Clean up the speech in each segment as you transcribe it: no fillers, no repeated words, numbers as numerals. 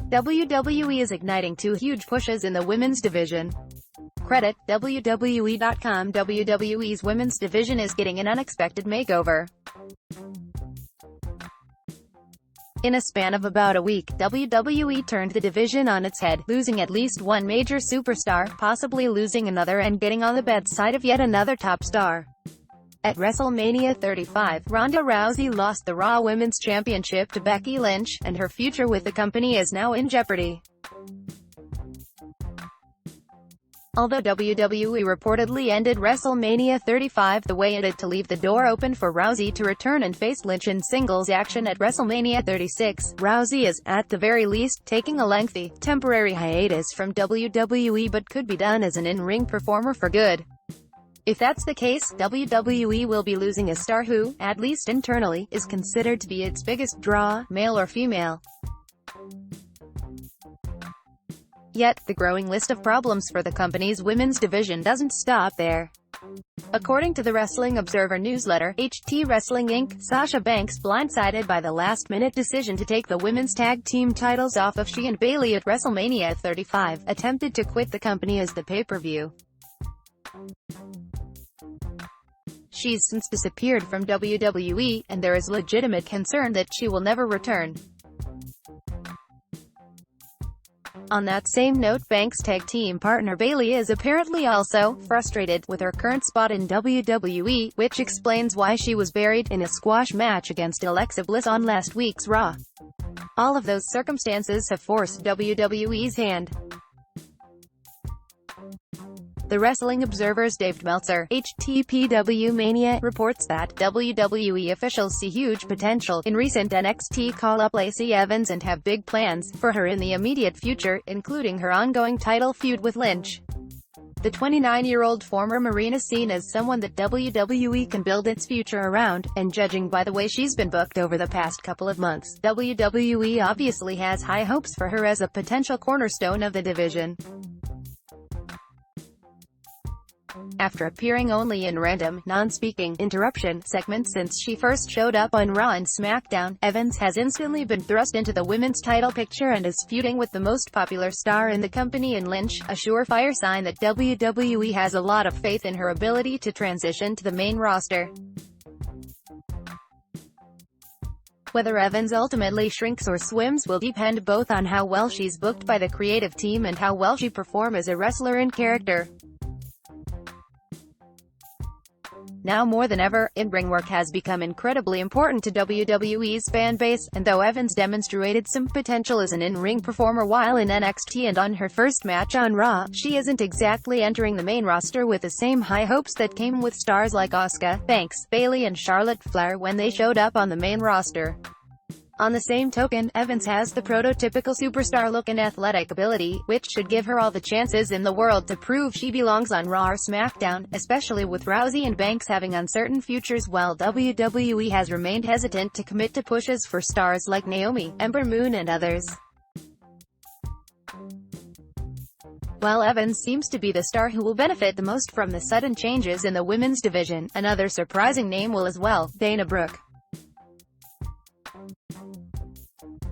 WWE is igniting two huge pushes in the women's division. Credit WWE.com. WWE's women's division is getting an unexpected makeover. In a span of about a week, WWE turned the division on its head, losing at least one major superstar, possibly losing another, and getting on the bedside of yet another top star. At WrestleMania 35, Ronda Rousey lost the Raw Women's Championship to Becky Lynch, and her future with the company is now in jeopardy. Although WWE reportedly ended WrestleMania 35 the way it did to leave the door open for Rousey to return and face Lynch in singles action at WrestleMania 36, Rousey is, at the very least, taking a lengthy, temporary hiatus from WWE but could be done as an in-ring performer for good. If that's the case, WWE will be losing a star who, at least internally, is considered to be its biggest draw, male or female. Yet, the growing list of problems for the company's women's division doesn't stop there. According to the Wrestling Observer newsletter, HT Wrestling Inc., Sasha Banks, blindsided by the last-minute decision to take the women's tag team titles off of she and Bayley at WrestleMania 35, attempted to quit the company as the pay-per-view. She's since disappeared from WWE, and there is legitimate concern that she will never return. On that same note, Banks' tag team partner Bayley is apparently also frustrated with her current spot in WWE, which explains why she was buried in a squash match against Alexa Bliss on last week's Raw. All of those circumstances have forced WWE's hand. The Wrestling Observer's Dave Meltzer, HTPW Mania, reports that WWE officials see huge potential in recent NXT call-up Lacey Evans and have big plans for her in the immediate future, including her ongoing title feud with Lynch. The 29-year-old former Marine is seen as someone that WWE can build its future around, and judging by the way she's been booked over the past couple of months, WWE obviously has high hopes for her as a potential cornerstone of the division. After appearing only in random, non-speaking, interruption segments since she first showed up on Raw and SmackDown, Evans has instantly been thrust into the women's title picture and is feuding with the most popular star in the company in Lynch, a surefire sign that WWE has a lot of faith in her ability to transition to the main roster. Whether Evans ultimately shrinks or swims will depend both on how well she's booked by the creative team and how well she performs as a wrestler in character. Now more than ever, in-ring work has become incredibly important to WWE's fan base, and though Evans demonstrated some potential as an in-ring performer while in NXT and on her first match on Raw, she isn't exactly entering the main roster with the same high hopes that came with stars like Asuka, Banks, Bayley and Charlotte Flair when they showed up on the main roster. On the same token, Evans has the prototypical superstar look and athletic ability, which should give her all the chances in the world to prove she belongs on Raw or SmackDown, especially with Rousey and Banks having uncertain futures while WWE has remained hesitant to commit to pushes for stars like Naomi, Ember Moon and others. While Evans seems to be the star who will benefit the most from the sudden changes in the women's division, another surprising name will as well, Dana Brooke.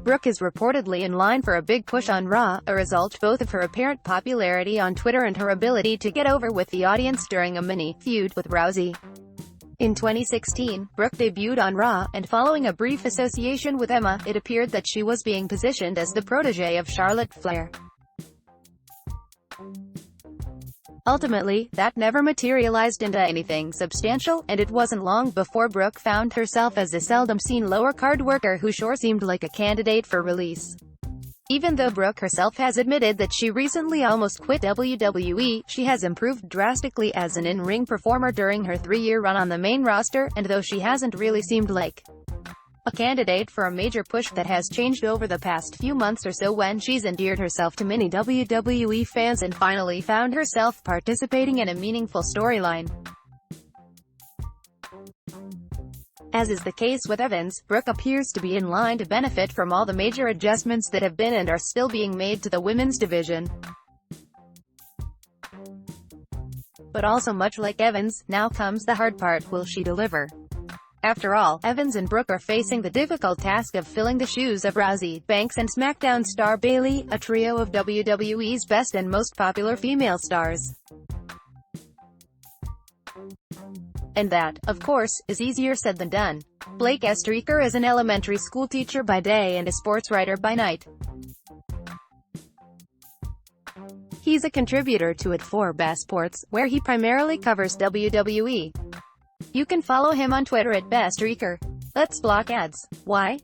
Brooke is reportedly in line for a big push on Raw, a result both of her apparent popularity on Twitter and her ability to get over with the audience during a mini-feud with Rousey. In 2016, Brooke debuted on Raw, and following a brief association with Emma, it appeared that she was being positioned as the protégé of Charlotte Flair. Ultimately, that never materialized into anything substantial, and it wasn't long before Brooke found herself as a seldom-seen lower-card worker who sure seemed like a candidate for release. Even though Brooke herself has admitted that she recently almost quit WWE, she has improved drastically as an in-ring performer during her 3-year run on the main roster, and though she hasn't really seemed like a candidate for a major push, that has changed over the past few months or so when she's endeared herself to many WWE fans and finally found herself participating in a meaningful storyline. As is the case with Evans, Brooke appears to be in line to benefit from all the major adjustments that have been and are still being made to the women's division. But also much like Evans, now comes the hard part: will she deliver? After all, Evans and Brooke are facing the difficult task of filling the shoes of Rousey, Banks and SmackDown star Bayley, a trio of WWE's best and most popular female stars. And that, of course, is easier said than done. Blake Estreeker is an elementary school teacher by day and a sports writer by night. He's a contributor to @4Bass Sports, where he primarily covers WWE. You can follow him on Twitter @Bestreaker. Let's block ads. Why?